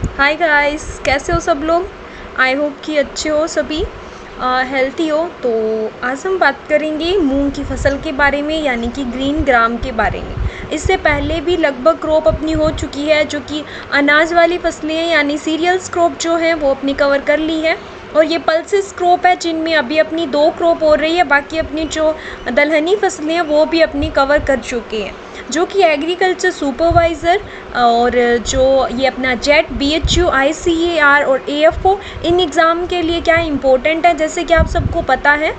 Hi guys, कैसे हो सब लोग। आई होप कि अच्छे हो सभी, हेल्थी हो। तो आज हम बात करेंगे मूंग की फसल के बारे में, यानी कि ग्रीन ग्राम के बारे में। इससे पहले भी लगभग क्रॉप अपनी हो चुकी है, जो कि अनाज वाली फसलें हैं, यानी सीरियल्स क्रॉप जो है वो अपनी कवर कर ली है। और ये पल्सेस क्रॉप है, जिनमें अभी अपनी 2 क्रॉप हो रही है। बाकी अपनी जो दलहनी फसलें हैं वो भी अपनी कवर कर चुके हैं, जो कि एग्रीकल्चर सुपरवाइज़र और जो ये अपना जेट BHU ICAR और AFO इन एग्ज़ाम के लिए क्या इम्पोर्टेंट है। जैसे कि आप सबको पता है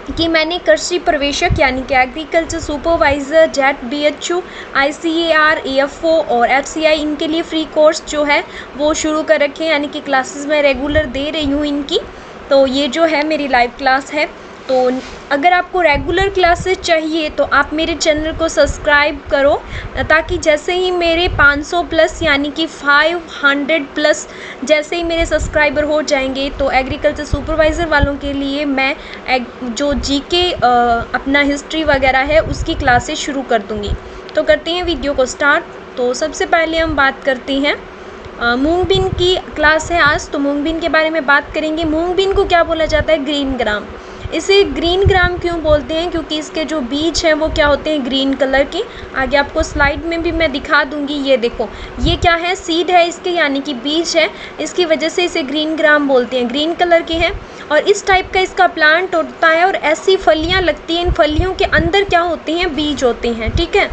कि मैंने कृषि प्रवेशक यानी कि agriculture supervisor jet BHU ICAR AFO और FCI इनके लिए फ्री कोर्स जो है वो शुरू कर रखे हैं, यानी कि क्लासेस मैं रेगुलर दे रही हूँ इनकी। तो ये जो है मेरी लाइव क्लास है। तो अगर आपको रेगुलर क्लासेस चाहिए तो आप मेरे चैनल को सब्सक्राइब करो, ताकि जैसे ही मेरे 500 प्लस यानी कि 500 प्लस जैसे ही मेरे सब्सक्राइबर हो जाएंगे तो एग्रीकल्चर सुपरवाइज़र वालों के लिए मैं जो जीके अपना हिस्ट्री वगैरह है उसकी क्लासेस शुरू कर दूँगी। तो करते हैं वीडियो को स्टार्ट। तो सबसे पहले हम बात करते हैं मूंग बीन की क्लास है आज। तो मूंग बीन के बारे में बात करेंगे। मूंग बीन को क्या बोला जाता है? Green gram. इसे ग्रीन ग्राम क्यों बोलते हैं? क्योंकि इसके जो बीज हैं वो क्या होते हैं? ग्रीन कलर के। आगे आपको स्लाइड में भी मैं दिखा दूंगी। ये देखो, ये क्या है? सीड है इसके, यानी कि बीज है। इसकी वजह से इसे ग्रीन ग्राम बोलते हैं। ग्रीन कलर के हैं और इस टाइप का इसका प्लांट होता है और ऐसी फलियाँ लगती हैं। इन फलियों के अंदर क्या होते हैं? बीज होते हैं। ठीक है,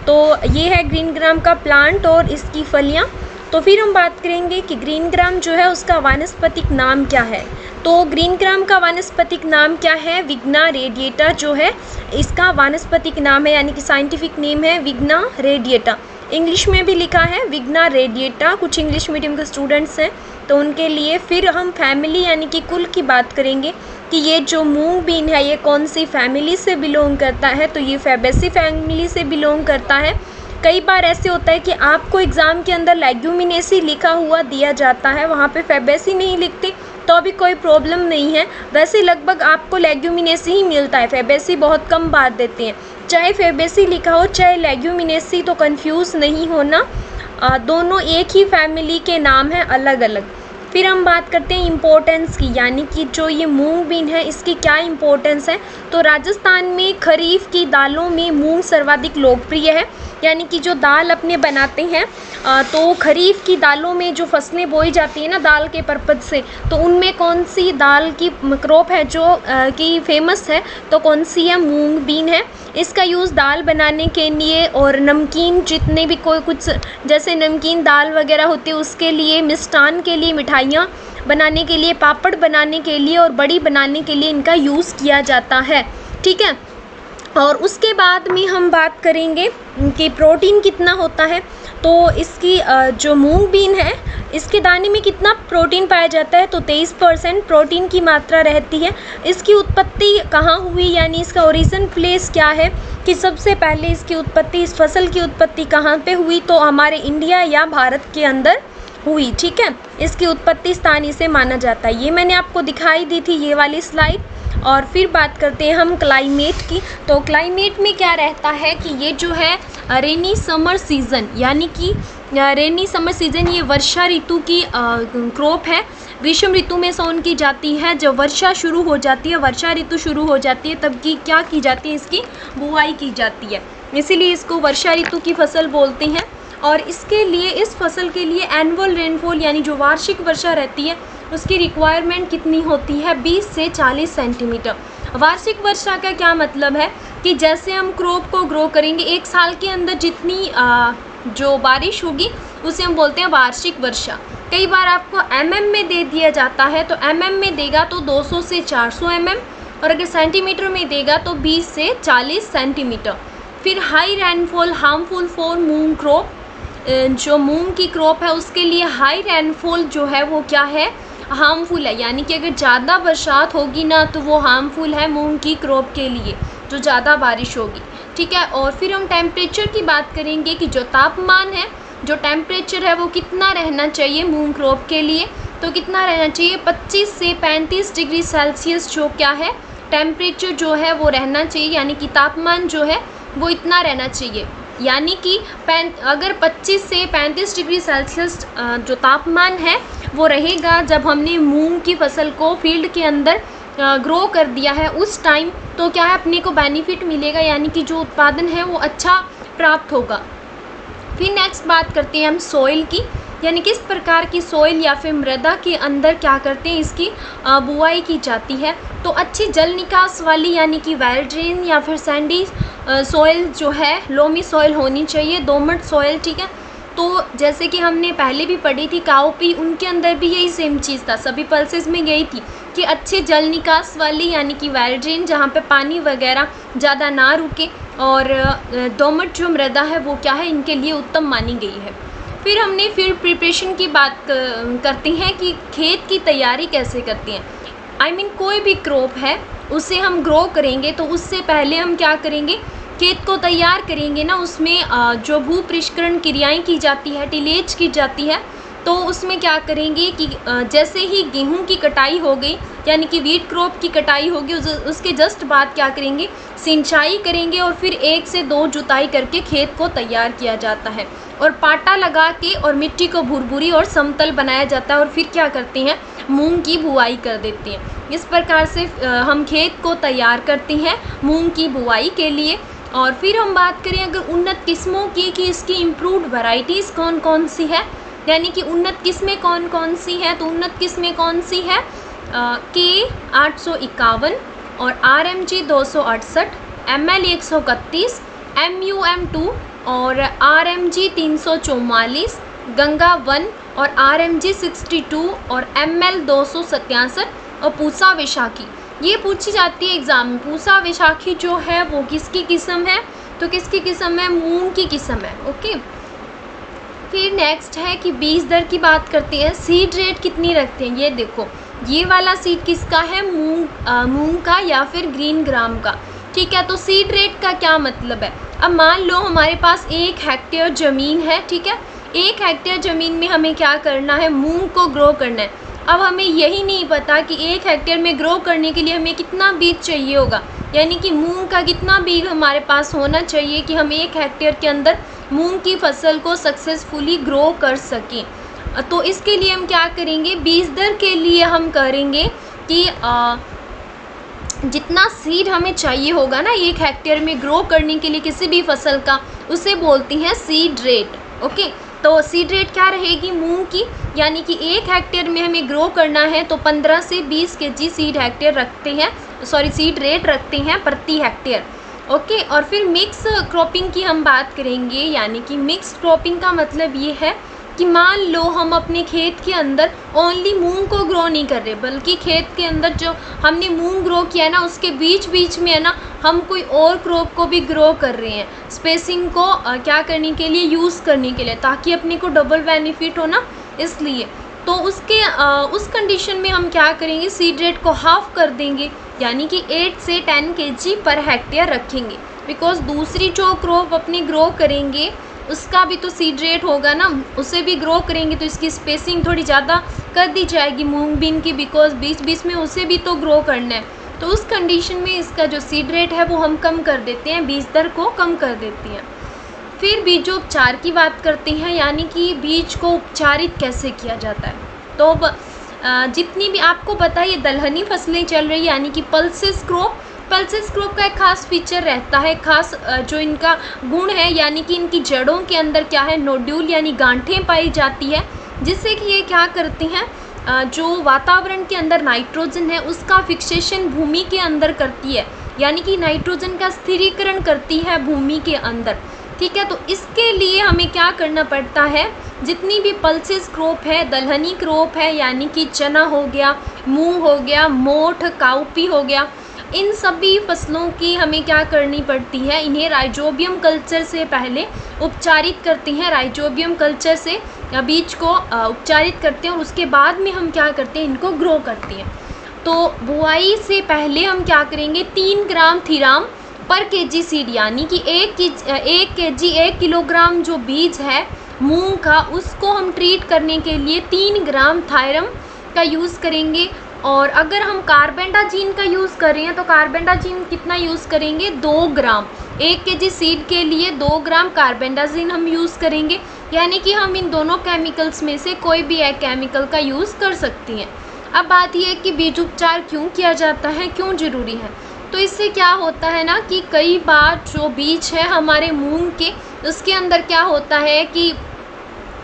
तो ये है ग्रीन ग्राम का प्लांट और इसकी फलियाँ। तो फिर हम बात करेंगे कि ग्रीन ग्राम जो है उसका वानस्पतिक नाम क्या है। तो ग्रीन ग्राम का वानस्पतिक नाम क्या है? विग्ना रेडिएटा जो है इसका वानस्पतिक नाम है, यानी कि साइंटिफिक नेम है विग्ना रेडिएटा। इंग्लिश में भी लिखा है विग्ना रेडिएटा। कुछ इंग्लिश मीडियम के स्टूडेंट्स हैं तो उनके लिए। फिर हम फैमिली यानी कि कुल की बात करेंगे कि ये जो मूंग बीन है ये कौन सी फैमिली से बिलोंग करता है। तो ये फैबेसी फैमिली से बिलोंग करता है। कई बार ऐसे होता है कि आपको एग्ज़ाम के अंदर लेग्यूमिनेसी लिखा हुआ दिया जाता है, वहाँ पे फैबेसी नहीं लिखते, तो अभी कोई प्रॉब्लम नहीं है। वैसे लगभग आपको लेग्यूमिनेसी ही मिलता है, फैबेसी बहुत कम बार देते हैं। चाहे फैबेसी लिखा हो चाहे लेग्यूमिनेसी, तो कंफ्यूज नहीं होना, दोनों एक ही फैमिली के नाम हैं, अलग अलग। फिर हम बात करते हैं इम्पोर्टेंस की, यानी कि जो ये मूंग बीन है इसकी क्या इम्पोर्टेंस है। तो राजस्थान में खरीफ की दालों में मूंग सर्वाधिक लोकप्रिय है, यानी कि जो दाल अपने बनाते हैं तो खरीफ की दालों में जो फसलें बोई जाती है ना दाल के पर्पज़ से, तो उनमें कौन सी दाल की क्रॉप है जो कि फेमस है? तो कौन सी है? मूंग बीन है। इसका यूज़ दाल बनाने के लिए और नमकीन जितने भी कोई कुछ जैसे नमकीन दाल वगैरह होती है उसके लिए, मिष्ठान के लिए, मिठाइयाँ बनाने के लिए, पापड़ बनाने के लिए और बड़ी बनाने के लिए इनका यूज़ किया जाता है। ठीक है, और उसके बाद में हम बात करेंगे कि प्रोटीन कितना होता है। तो इसकी जो मूंग बीन है इसके दाने में कितना प्रोटीन पाया जाता है? तो 23% प्रोटीन की मात्रा रहती है। इसकी उत्पत्ति कहाँ हुई, यानी इसका ओरिजिन प्लेस क्या है कि सबसे पहले इसकी उत्पत्ति, इस फसल की उत्पत्ति कहाँ पे हुई? तो हमारे इंडिया या भारत के अंदर हुई। ठीक है, इसकी उत्पत्ति स्थान इसे माना जाता है। ये मैंने आपको दिखाई दी थी ये वाली स्लाइड। और फिर बात करते हैं हम क्लाइमेट की। तो क्लाइमेट में क्या रहता है कि ये जो है रेनी समर सीज़न, यानी कि रेनी समर सीज़न ये वर्षा ऋतु की क्रॉप है। ग्रीष्म ऋतु में सोन की जाती है। जब वर्षा शुरू हो जाती है, वर्षा ऋतु शुरू हो जाती है, तब की क्या की जाती है? इसकी बुआई की जाती है, इसीलिए इसको वर्षा ऋतु की फसल बोलते हैं। और इसके लिए, इस फसल के लिए एनुअल रेनफॉल यानी जो वार्षिक वर्षा रहती है उसकी रिक्वायरमेंट कितनी होती है? 20 से 40 सेंटीमीटर। वार्षिक वर्षा का क्या मतलब है कि जैसे हम क्रॉप को ग्रो करेंगे, एक साल के अंदर जितनी जो बारिश होगी उसे हम बोलते हैं वार्षिक वर्षा। कई बार आपको mm में दे दिया जाता है, तो mm में देगा तो 200 से 400 mm, और अगर सेंटीमीटर में देगा तो 20 से 40 सेंटीमीटर। फिर high rainfall harmful for moong crop, जो मूंग की क्रॉप है उसके लिए हाई रेनफॉल जो है वो क्या है? हार्मफुल है, यानी कि अगर ज़्यादा बरसात होगी ना तो वो हार्मफुल है मूंग की क्रॉप के लिए, जो ज़्यादा बारिश होगी। ठीक है, और फिर हम टेम्परेचर की बात करेंगे कि जो तापमान है, जो टेम्परेचर है वो कितना रहना चाहिए मूंग क्रॉप के लिए। तो कितना रहना चाहिए? 25 से 35 डिग्री सेल्सियस जो क्या है टेम्परेचर जो है वो रहना चाहिए, यानी कि तापमान जो है वो इतना रहना चाहिए। यानी कि अगर 25 से 35 डिग्री सेल्सियस जो तापमान है वो रहेगा जब हमने मूंग की फसल को फील्ड के अंदर ग्रो कर दिया है, उस टाइम तो क्या है अपने को बेनिफिट मिलेगा, यानी कि जो उत्पादन है वो अच्छा प्राप्त होगा। फिर नेक्स्ट बात करते हैं हम सॉइल की, यानी किस प्रकार की सॉइल या फिर मृदा के अंदर क्या करते हैं इसकी बुआई की जाती है। तो अच्छी जल निकास वाली यानी कि वेल ड्रेन या फिर सैंडी सॉइल जो है, लोमी सॉइल होनी चाहिए, दोमट सॉइल, ठीक है। तो जैसे कि हमने पहले भी पढ़ी थी काउपी, उनके अंदर भी यही सेम चीज़ था, सभी पल्सेस में यही थी कि अच्छे जल निकास वाली यानी कि वेल ड्रेन जहाँ पे पानी वगैरह ज़्यादा ना रुके, और दोमट जो मृदा है वो क्या है इनके लिए उत्तम मानी गई है। फिर हमने फील्ड प्रिपरेशन की बात करते हैं कि खेत की तैयारी कैसे करते हैं। I mean, कोई भी क्रॉप है उसे हम ग्रो करेंगे तो उससे पहले हम क्या करेंगे, खेत को तैयार करेंगे ना, उसमें जो भू पृष्ठकरण क्रियाएं की जाती है, टिलेज की जाती है, तो उसमें क्या करेंगे कि जैसे ही गेहूं की कटाई हो गई यानी कि वीट क्रॉप की कटाई होगी उसके जस्ट बाद क्या करेंगे, सिंचाई करेंगे और फिर 1 से 2 जुताई करके खेत को तैयार किया जाता है और पाटा लगा के और मिट्टी को भुरभुरी और समतल बनाया जाता है और फिर क्या करते हैं, मूंग की बुआई कर देते हैं। इस प्रकार से हम खेत को तैयार करते हैं मूंग की बुआई के लिए। और फिर हम बात करें अगर उन्नत किस्मों की कि इसकी इम्प्रूव्ड वैरायटीज़ कौन कौन सी है, यानी कि उन्नत किस्में कौन कौन सी हैं, तो उन्नत किस्में कौन सी है, K851 और RMG 268, ML 131, MUM2 और RMG 344, गंगा 1 और RMG 62 और ML 267 और पूसा वैशाखी। ये पूछी जाती है एग्ज़ाम में। पूसा वैशाखी जो है वो किसकी किस्म है, तो किसकी किस्म है, मूंग की किस्म है। ओके, फिर नेक्स्ट है कि बीज दर की बात करते हैं। सीड रेट कितनी रखते हैं, ये देखो ये वाला सीड किसका है, मूंग का या फिर ग्रीन ग्राम का, ठीक है। तो सीड रेट का क्या मतलब है, अब मान लो हमारे पास 1 हेक्टेयर ज़मीन है, ठीक है। 1 हेक्टेयर ज़मीन में हमें क्या करना है, मूंग को ग्रो करना है। अब हमें यही नहीं पता कि 1 हेक्टेयर में ग्रो करने के लिए हमें कितना बीज चाहिए होगा, यानी कि मूंग का कितना बीज हमारे पास होना चाहिए कि हम 1 हेक्टेयर के अंदर मूंग की फसल को सक्सेसफुली ग्रो कर सकें। तो इसके लिए हम क्या करेंगे, बीज दर के लिए हम करेंगे कि जितना सीड हमें चाहिए होगा ना 1 हेक्टेयर में ग्रो करने के लिए किसी भी फसल का, उसे बोलते हैं सीड रेट। ओके, तो सीड रेट क्या रहेगी मूंग की, यानी कि 1 हेक्टेयर में हमें ग्रो करना है तो 15 से 20 kg सीड रेट रखते हैं प्रति हेक्टेयर। ओके, और फिर मिक्स क्रॉपिंग की हम बात करेंगे, यानी कि मिक्स क्रॉपिंग का मतलब ये है कि मान लो हम अपने खेत के अंदर ओनली मूंग को ग्रो नहीं कर रहे, बल्कि खेत के अंदर जो हमने मूंग ग्रो किया है ना उसके बीच बीच में है ना हम कोई और क्रॉप को भी ग्रो कर रहे हैं, स्पेसिंग को क्या करने के लिए, यूज़ करने के लिए, ताकि अपने को डबल बेनिफिट हो ना, इसलिए। तो उस कंडीशन में हम क्या करेंगे, सीड रेट को हाफ कर देंगे, यानी कि 8 से 10 kg पर हेक्टेयर रखेंगे, बिकॉज दूसरी जो क्रॉप अपनी ग्रो करेंगे उसका भी तो सीड रेट होगा ना, उसे भी ग्रो करेंगे तो इसकी स्पेसिंग थोड़ी ज़्यादा कर दी जाएगी मूंग बीन की, बिकॉज बीच बीच में उसे भी तो ग्रो करना है। तो उस कंडीशन में इसका जो सीड रेट है वो हम कम कर देते हैं, बीज दर को कम कर देते हैं। फिर बीजोपचार की बात करते हैं, यानी कि बीज को उपचारित कैसे किया जाता है। तो जितनी भी आपको पता है ये दलहनी फसलें चल रही, यानी कि पल्सेस क्रॉप का एक खास फीचर रहता है, खास जो इनका गुण है, यानी कि इनकी जड़ों के अंदर क्या है, नोड्यूल यानी गांठें पाई जाती है, जिससे कि ये क्या करते हैं, जो वातावरण के अंदर नाइट्रोजन है उसका फिक्सेशन भूमि के अंदर करती है, यानी कि नाइट्रोजन का स्थिरीकरण करती है भूमि के अंदर, ठीक है। तो इसके लिए हमें क्या करना पड़ता है, जितनी भी पल्सेस क्रॉप है, दलहनी क्रॉप है, यानी कि चना हो गया, मूंग हो गया, मोठ, काउपी हो गया, इन सभी फसलों की हमें क्या करनी पड़ती है, इन्हें राइजोबियम कल्चर से पहले उपचारित करते हैं, राइजोबियम कल्चर से बीज को उपचारित करते हैं और उसके बाद में हम क्या करते हैं, इनको ग्रो करते हैं। तो बुआई से पहले हम क्या करेंगे, 3 ग्राम थीराम पर kg सीड, यानी कि 1 किलोग्राम जो बीज है मूंग का उसको हम ट्रीट करने के लिए 3 ग्राम थायरम का यूज़ करेंगे। और अगर हम कार्बेंडाजीन का यूज़ कर रहे हैं तो कार्बेंडाजीन कितना यूज़ करेंगे, 2 ग्राम। 1 kg सीड के लिए 2 ग्राम कार्बेंडाजीन हम यूज़ करेंगे, यानी कि हम इन दोनों केमिकल्स में से कोई भी एक केमिकल का यूज़ कर सकती हैं। अब बात यह है कि बीज उपचार क्यों किया जाता है, क्यों ज़रूरी है। तो इससे क्या होता है ना कि कई बार जो बीज है हमारे मूंग के, उसके अंदर क्या होता है कि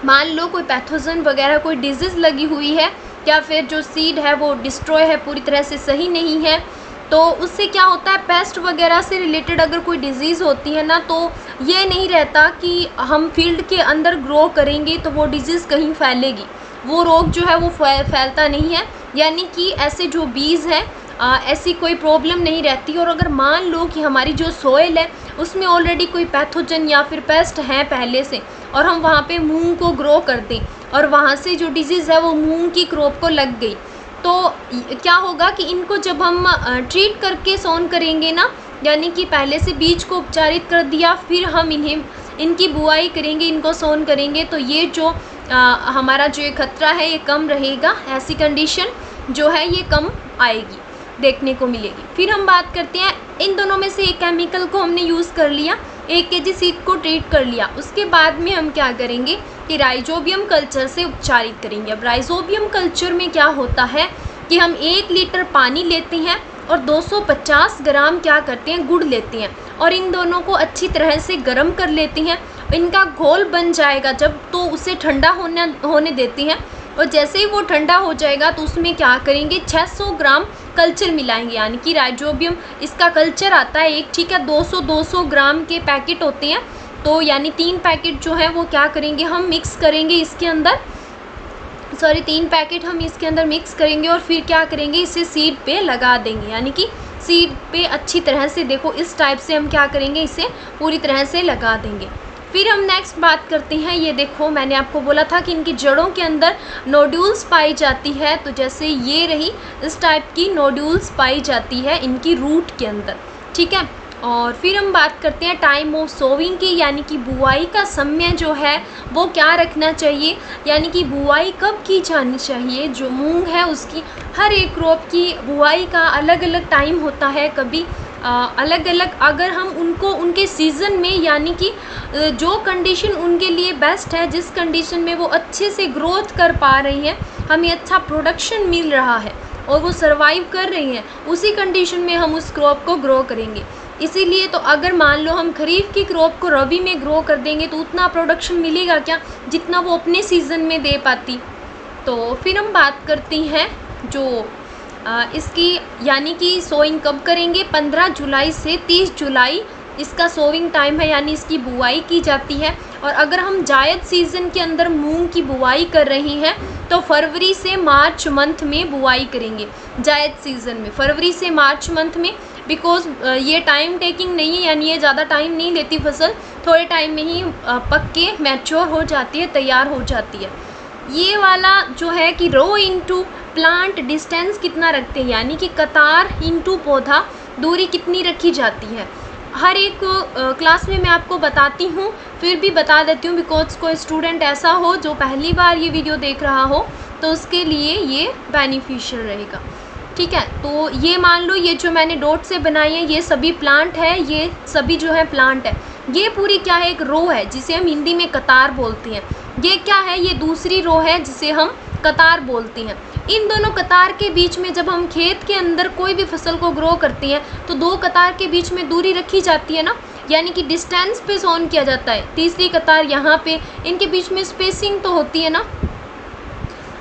मान लो कोई पैथोजन वगैरह कोई डिजीज़ लगी हुई है, या फिर जो सीड है वो डिस्ट्रॉय है, पूरी तरह से सही नहीं है, तो उससे क्या होता है, पेस्ट वगैरह से रिलेटेड अगर कोई डिज़ीज़ होती है ना, तो ये नहीं रहता कि हम फील्ड के अंदर ग्रो करेंगे तो वो डिज़ीज़ कहीं फैलेगी, वो रोग जो है वो फैलता नहीं है। यानी कि ऐसे जो बीज हैं ऐसी कोई प्रॉब्लम नहीं रहती। और अगर मान लो कि हमारी जो सोइल है उसमें ऑलरेडी कोई पैथोजन या फिर पेस्ट हैं पहले से, और हम वहाँ पे मूंग को ग्रो कर दें और वहाँ से जो डिजीज़ है वो मूंग की क्रॉप को लग गई, तो क्या होगा कि इनको जब हम ट्रीट करके सोन करेंगे ना, यानी कि पहले से बीज को उपचारित कर दिया, फिर हम इनकी बुआई करेंगे, इनको सोन करेंगे, तो ये जो हमारा जो ये खतरा है ये कम रहेगा। ऐसी कंडीशन जो है ये कम आएगी, देखने को मिलेगी। फिर हम बात करते हैं, इन दोनों में से एक केमिकल को हमने यूज़ कर लिया, 1 kg सीड को ट्रीट कर लिया, उसके बाद में हम क्या करेंगे कि राइजोबियम कल्चर से उपचारित करेंगे। अब राइजोबियम कल्चर में क्या होता है कि हम 1 लीटर पानी लेते हैं और 250 ग्राम क्या करते हैं, गुड़ लेते हैं, और इन दोनों को अच्छी तरह से गर्म कर लेते हैं। इनका घोल बन जाएगा जब, तो उसे ठंडा होने देते हैं, और जैसे ही वो ठंडा हो जाएगा तो उसमें क्या करेंगे, 600 ग्राम कल्चर मिलाएंगे, यानी कि राइजोबियम इसका कल्चर आता है एक, ठीक है, 200 ग्राम के पैकेट होते हैं, तो यानी 3 पैकेट जो है वो क्या करेंगे, हम मिक्स करेंगे इसके अंदर, 3 पैकेट हम इसके अंदर मिक्स करेंगे, और फिर क्या करेंगे, इसे सीड पे लगा देंगे, यानी कि सीड पे अच्छी तरह से, देखो इस टाइप से हम क्या करेंगे, इसे पूरी तरह से लगा देंगे। फिर हम नेक्स्ट बात करते हैं, ये देखो मैंने आपको बोला था कि इनकी जड़ों के अंदर नोड्यूल्स पाई जाती है, तो जैसे ये रही, इस टाइप की नोड्यूल्स पाई जाती है इनकी रूट के अंदर, ठीक है। और फिर हम बात करते हैं टाइम ऑफ सोविंग की, यानी कि बुआई का समय जो है वो क्या रखना चाहिए, यानी कि बुआई कब की जानी चाहिए। जो मूंग है उसकी हर एक क्रॉप की बुआई का अलग अलग टाइम होता है, कभी अलग अलग, अगर हम उनको उनके सीज़न में, यानी कि जो कंडीशन उनके लिए बेस्ट है, जिस कंडीशन में वो अच्छे से ग्रोथ कर पा रही हैं, हमें अच्छा प्रोडक्शन मिल रहा है और वो सर्वाइव कर रही हैं, उसी कंडीशन में हम उस क्रॉप को ग्रो करेंगे। इसीलिए तो अगर मान लो हम खरीफ की क्रॉप को रबी में ग्रो कर देंगे तो उतना प्रोडक्शन मिलेगा क्या, जितना वो अपने सीज़न में दे पाती। तो फिर हम बात करते हैं जो इसकी, यानी कि सोइंग कब करेंगे, 15 जुलाई से 30 जुलाई इसका सोविंग टाइम है, यानी इसकी बुआई की जाती है। और अगर हम जायद सीज़न के अंदर मूंग की बुआई कर रही हैं तो फरवरी से मार्च मंथ में बुआई करेंगे, जायद सीज़न में फरवरी से मार्च मंथ में, बिकॉज ये टाइम टेकिंग नहीं है, यानी ये ज़्यादा टाइम नहीं लेती फसल, थोड़े टाइम में ही पक के मैच्योर हो जाती है, तैयार हो जाती है। ये वाला जो है कि रो इनटू प्लांट डिस्टेंस कितना रखते हैं, यानी कि कतार इनटू पौधा दूरी कितनी रखी जाती है। हर एक क्लास में मैं आपको बताती हूँ, फिर भी बता देती हूँ, बिकॉज कोई स्टूडेंट ऐसा हो जो पहली बार ये वीडियो देख रहा हो तो उसके लिए ये बेनिफिशियल रहेगा, ठीक है। तो ये मान लो, ये जो मैंने डॉट से बनाई है ये सभी प्लांट है, ये सभी जो है प्लांट है। ये पूरी क्या है, एक रो है जिसे हम हिंदी में कतार बोलते हैं। ये क्या है, ये दूसरी रो है जिसे हम कतार बोलते हैं। इन दोनों कतार के बीच में जब हम खेत के अंदर कोई भी फसल को ग्रो करते हैं तो 2 कतार के बीच में दूरी रखी जाती है ना, यानी कि डिस्टेंस पे सोन किया जाता है। तीसरी कतार यहाँ पे, इनके बीच में स्पेसिंग तो होती है ना।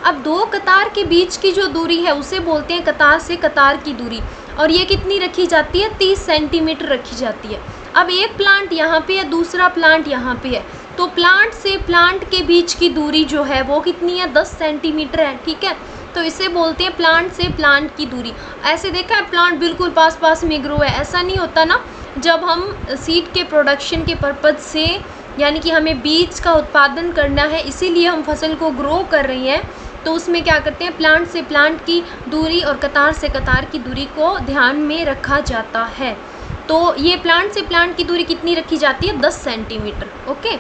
अब 2 कतार के बीच की जो दूरी है उसे बोलते हैं कतार से कतार की दूरी, और ये कितनी रखी जाती है, 30 सेंटीमीटर रखी जाती है। अब एक प्लांट यहाँ पे है, दूसरा प्लांट यहाँ पे है, तो प्लांट से प्लांट के बीच की दूरी जो है वो कितनी है, 10 सेंटीमीटर है, ठीक है। तो इसे बोलते हैं प्लांट से प्लांट की दूरी। ऐसे देखा है प्लांट बिल्कुल पास पास में ग्रो है, ऐसा नहीं होता ना। जब हम सीड के प्रोडक्शन के पर्पज़ से, यानी कि हमें बीज का उत्पादन करना है, इसीलिए हम फसल को ग्रो कर रही हैं, तो उसमें क्या करते हैं, प्लांट से प्लांट की दूरी और कतार से कतार की दूरी को ध्यान में रखा जाता है। तो ये प्लांट से प्लांट की दूरी कितनी रखी जाती है, 10 सेंटीमीटर, ओके।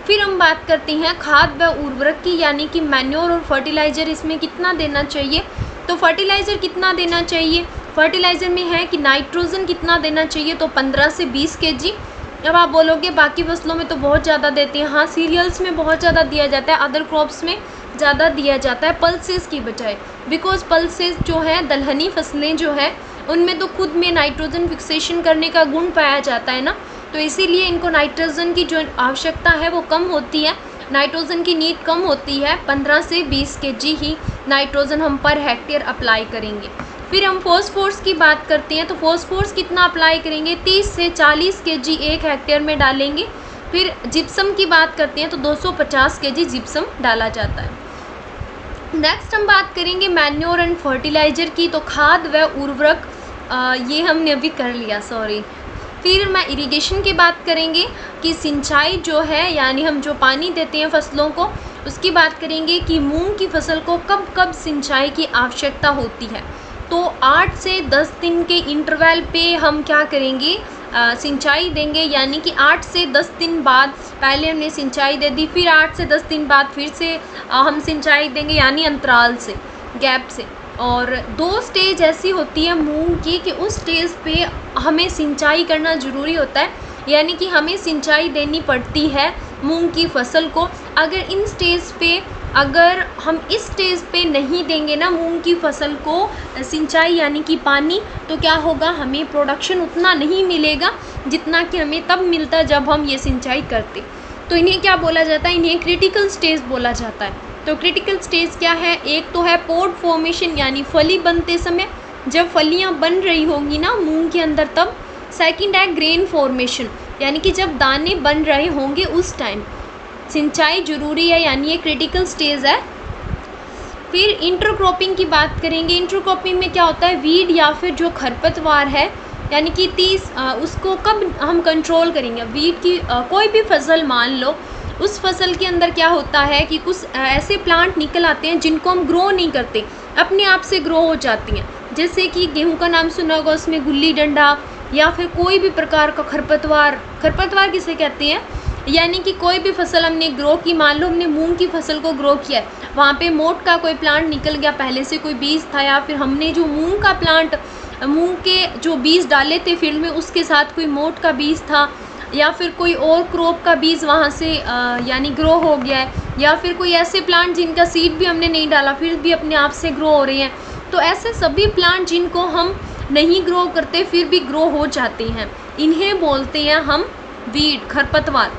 फिर हम बात करते हैं खाद व उर्वरक की, यानी कि मैन्योर और फर्टिलाइज़र इसमें कितना देना चाहिए। तो फर्टिलाइज़र कितना देना चाहिए, फर्टिलाइज़र में है कि नाइट्रोजन कितना देना चाहिए, तो 15 से 20 kg। अब आप बोलोगे बाकी फसलों में तो बहुत ज़्यादा देते हैं, हाँ सीरियल्स में बहुत ज़्यादा दिया जाता है, अदर क्रॉप्स में ज़्यादा दिया जाता है पल्सेस की बजाय, बिकॉज पल्सेस जो है दलहनी फसलें जो है उनमें तो खुद में नाइट्रोजन फिक्सेशन करने का गुण पाया जाता है ना, तो इसीलिए इनको नाइट्रोजन की जो आवश्यकता है वो कम होती है, नाइट्रोजन की नीड कम होती है। 15 से 20 kg ही नाइट्रोजन हम पर हेक्टेयर अप्लाई करेंगे। फिर हम फॉस्फोरस की बात करते हैं, तो फॉस्फोरस कितना अप्लाई करेंगे, 30 से 40 kg 1 हेक्टेयर में डालेंगे। फिर जिप्सम की बात करते हैं तो 250 kg जिप्सम डाला जाता है। नेक्स्ट हम बात करेंगे मैन्योर एंड फर्टिलाइज़र की, तो खाद व उर्वरक ये हमने अभी कर लिया, सॉरी। फिर मैं इरिगेशन की बात करेंगे कि सिंचाई जो है यानी हम जो पानी देते हैं फसलों को, उसकी बात करेंगे कि मूंग की फसल को कब कब सिंचाई की आवश्यकता होती है। तो 8 से 10 दिन के इंटरवल पे हम क्या करेंगे, सिंचाई देंगे, यानी कि 8 से 10 दिन बाद पहले हमने सिंचाई दे दी, फिर 8 से 10 दिन बाद फिर से हम सिंचाई देंगे, यानी अंतराल से, गैप से। और 2 स्टेज ऐसी होती है मूंग की कि उस स्टेज पे हमें सिंचाई करना ज़रूरी होता है, यानी कि हमें सिंचाई देनी पड़ती है मूंग की फसल को। अगर इन स्टेज पे अगर हम इस स्टेज पे नहीं देंगे ना मूंग की फसल को सिंचाई यानी कि पानी, तो क्या होगा, हमें प्रोडक्शन उतना नहीं मिलेगा जितना कि हमें तब मिलता जब हम ये सिंचाई करते। तो इन्हें क्या बोला जाता है, इन्हें क्रिटिकल स्टेज बोला जाता है। तो क्रिटिकल स्टेज क्या है, एक तो है पोड फॉर्मेशन यानी फली बनते समय, जब फलियां बन रही होंगी ना मूंग के अंदर तब। सेकंड है ग्रेन फॉर्मेशन यानी कि जब दाने बन रहे होंगे उस टाइम सिंचाई जरूरी है, यानी ये क्रिटिकल स्टेज है। फिर इंटरक्रॉपिंग की बात करेंगे। इंटरक्रॉपिंग में क्या होता है, वीड या फिर जो खरपतवार है यानी कि 30 उसको कब हम कंट्रोल करेंगे। वीड की कोई भी फसल मान लो, उस फसल के अंदर क्या होता है कि कुछ ऐसे प्लांट निकल आते हैं जिनको हम ग्रो नहीं करते, अपने आप से ग्रो हो जाती हैं। जैसे कि गेहूं का नाम सुना होगा, उसमें गुल्ली डंडा या फिर कोई भी प्रकार का खरपतवार, खरपतवार किसे कहते हैं, यानी कि कोई भी फसल हमने ग्रो की, मान लो हमने मूंग की फसल को ग्रो किया है, वहाँ पे मोट का कोई प्लांट निकल गया, पहले से कोई बीज था, या फिर हमने जो मूंग का प्लांट, मूंग के जो बीज डाले थे फील्ड में उसके साथ कोई मोट का बीज था, या फिर कोई और क्रॉप का बीज वहाँ से यानी ग्रो हो गया है, या फिर कोई ऐसे प्लांट जिनका सीड भी हमने नहीं डाला फिर भी अपने आप से ग्रो हो रहे हैं। तो ऐसे सभी प्लांट जिनको हम नहीं ग्रो करते फिर भी ग्रो हो जाते हैं, इन्हें बोलते हैं हम वीड, खरपतवार।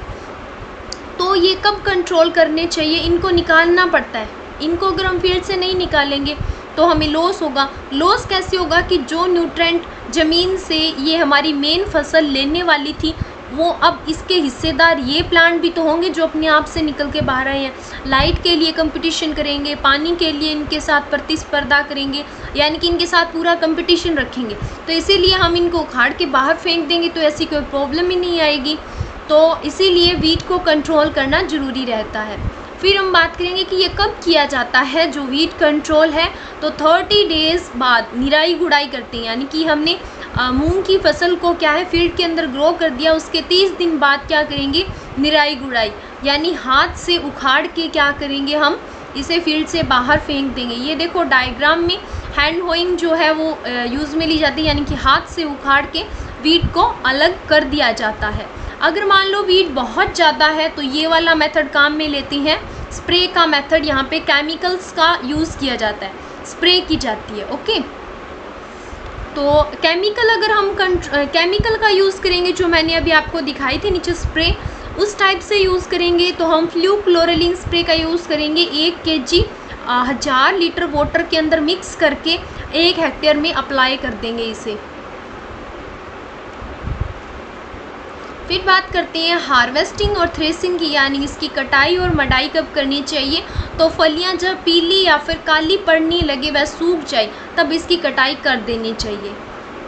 तो ये कब कंट्रोल करने चाहिए, इनको निकालना पड़ता है। इनको अगर हम फील्ड से नहीं निकालेंगे तो हमें लॉस होगा। लॉस कैसे होगा कि जो न्यूट्रेंट ज़मीन से ये हमारी मेन फसल लेने वाली थी वो अब इसके हिस्सेदार ये प्लांट भी तो होंगे जो अपने आप से निकल के बाहर आए हैं। लाइट के लिए कंपटीशन करेंगे, पानी के लिए इनके साथ प्रतिस्पर्धा करेंगे, यानी कि इनके साथ पूरा कंपटीशन रखेंगे। तो इसीलिए हम इनको उखाड़ के बाहर फेंक देंगे तो ऐसी कोई प्रॉब्लम ही नहीं आएगी। तो इसीलिए वीट को कंट्रोल करना ज़रूरी रहता है। फिर हम बात करेंगे कि ये कब किया जाता है जो वीट कंट्रोल है, तो 30 डेज़ बाद निराई गुड़ाई करते हैं, यानी कि हमने मूंग की फसल को क्या है फील्ड के अंदर ग्रो कर दिया, उसके 30 दिन बाद क्या करेंगे, निराई गुड़ाई, यानी हाथ से उखाड़ के क्या करेंगे, हम इसे फील्ड से बाहर फेंक देंगे। ये देखो डायग्राम में हैंड होइंग जो है वो यूज़ में ली जाती है, यानी कि हाथ से उखाड़ के वीट को अलग कर दिया जाता है। अगर मान लो वीट बहुत ज़्यादा है तो ये वाला मेथड काम में लेती हैं, स्प्रे का मेथड, यहाँ पे केमिकल्स का यूज़ किया जाता है, स्प्रे की जाती है। ओके, तो केमिकल अगर हम केमिकल का यूज़ करेंगे जो मैंने अभी आपको दिखाई थी नीचे स्प्रे, उस टाइप से यूज़ करेंगे तो हम फ्लूक्लोरेलिन स्प्रे का यूज़ करेंगे। 1 kg 1000 लीटर वाटर के अंदर मिक्स करके 1 हेक्टेयर में अप्लाई कर देंगे इसे। फिर बात करते हैं हार्वेस्टिंग और थ्रेसिंग की, यानी इसकी कटाई और मडाई कब करनी चाहिए। तो फलियां जब पीली या फिर काली पड़ने लगे वह सूख जाए तब इसकी कटाई कर देनी चाहिए,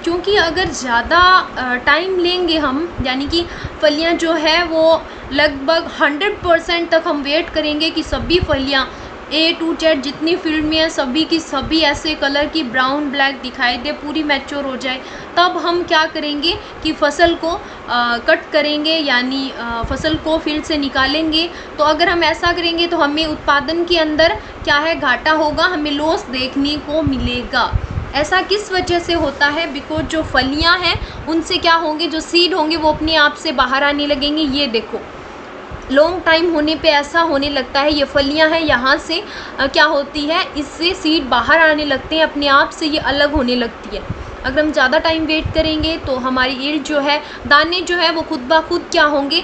क्योंकि अगर ज़्यादा टाइम लेंगे हम, यानी कि फलियां जो है वो लगभग 100% तक हम वेट करेंगे कि सभी फलियां A to Z जितनी फील्ड में है सभी की सभी ऐसे कलर की ब्राउन ब्लैक दिखाई दे, पूरी मैच्योर हो जाए, तब हम क्या करेंगे कि फसल को कट करेंगे, यानी फसल को फील्ड से निकालेंगे। तो अगर हम ऐसा करेंगे तो हमें उत्पादन के अंदर क्या है, घाटा होगा, हमें लॉस देखने को मिलेगा। ऐसा किस वजह से होता है? बिकॉज जो फलियां हैं उनसे क्या होंगे, जो सीड होंगे वो अपने आप से बाहर आने लगेंगे। ये देखो लॉन्ग टाइम होने पे ऐसा होने लगता है, ये फलियां हैं यहाँ से क्या होती है, इससे सीड बाहर आने लगते हैं, अपने आप से ये अलग होने लगती है। अगर हम ज़्यादा टाइम वेट करेंगे तो हमारी ईल्ड जो है, दाने जो है वो खुद ब खुद क्या होंगे,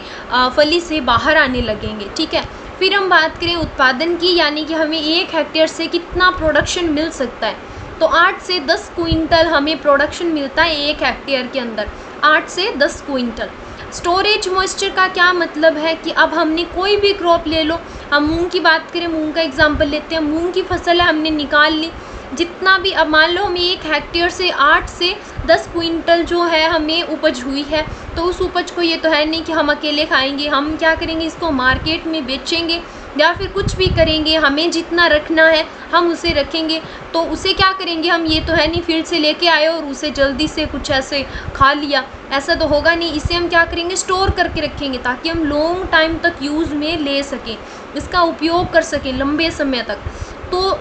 फली से बाहर आने लगेंगे। ठीक है, फिर हम बात करें उत्पादन की, यानी कि हमें 1 हेक्टेयर से कितना प्रोडक्शन मिल सकता है। तो 8 से 10 क्विंटल हमें प्रोडक्शन मिलता है 1 हेक्टेयर के अंदर, 8 से 10 क्विंटल। स्टोरेज मॉइस्चर का क्या मतलब है कि अब हमने कोई भी क्रॉप ले लो, हम मूंग की बात करें, मूंग का एग्जांपल लेते हैं, मूंग की फसल है, हमने निकाल ली, जितना भी, अब मान लो हमें 1 हेक्टेयर से 8 से 10 क्विंटल जो है हमें उपज हुई है, तो उस उपज को ये तो है नहीं कि हम अकेले खाएंगे, हम क्या करेंगे, इसको मार्केट में बेचेंगे या फिर कुछ भी करेंगे, हमें जितना रखना है हम उसे रखेंगे। तो उसे क्या करेंगे हम, ये तो है नहीं फील्ड से लेके आए और उसे जल्दी से कुछ ऐसे खा लिया, ऐसा तो होगा नहीं। इसे हम क्या करेंगे, स्टोर करके रखेंगे ताकि हम लॉन्ग टाइम तक यूज़ में ले सकें, इसका उपयोग कर सकें लंबे समय तक। तो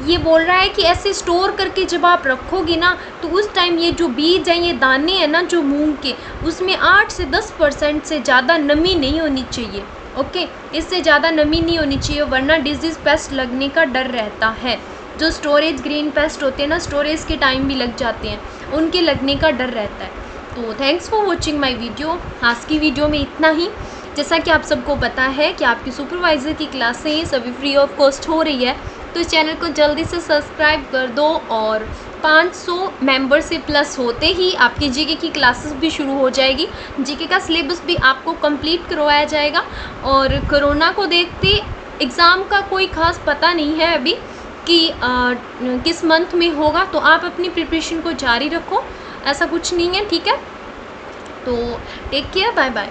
ये बोल रहा है कि ऐसे स्टोर करके जब आप रखोगे ना, तो उस टाइम ये जो बीज हैं, ये दाने हैं ना जो मूंग के, उसमें 8 से 10% से ज़्यादा नमी नहीं होनी चाहिए। ओके, इससे ज़्यादा नमी नहीं होनी चाहिए, वरना डिजीज़ पेस्ट लगने का डर रहता है। जो स्टोरेज ग्रीन पेस्ट होते हैं ना, स्टोरेज के टाइम भी लग जाते हैं, उनके लगने का डर रहता है। तो thanks for watching my video. आज की वीडियो में इतना ही। जैसा कि आप सबको पता है कि आपकी सुपरवाइज़र की क्लासें सभी फ्री ऑफ कॉस्ट हो रही है, तो इस चैनल को जल्दी से सब्सक्राइब कर दो, और 500 मेंबर से प्लस होते ही आपकी जीके की क्लासेस भी शुरू हो जाएगी। जीके का सिलेबस भी आपको कंप्लीट करवाया जाएगा। और कोरोना को देखते एग्ज़ाम का कोई ख़ास पता नहीं है अभी कि किस मंथ में होगा, तो आप अपनी प्रिपरेशन को जारी रखो, ऐसा कुछ नहीं है। ठीक है, तो टेक केयर, बाय बाय।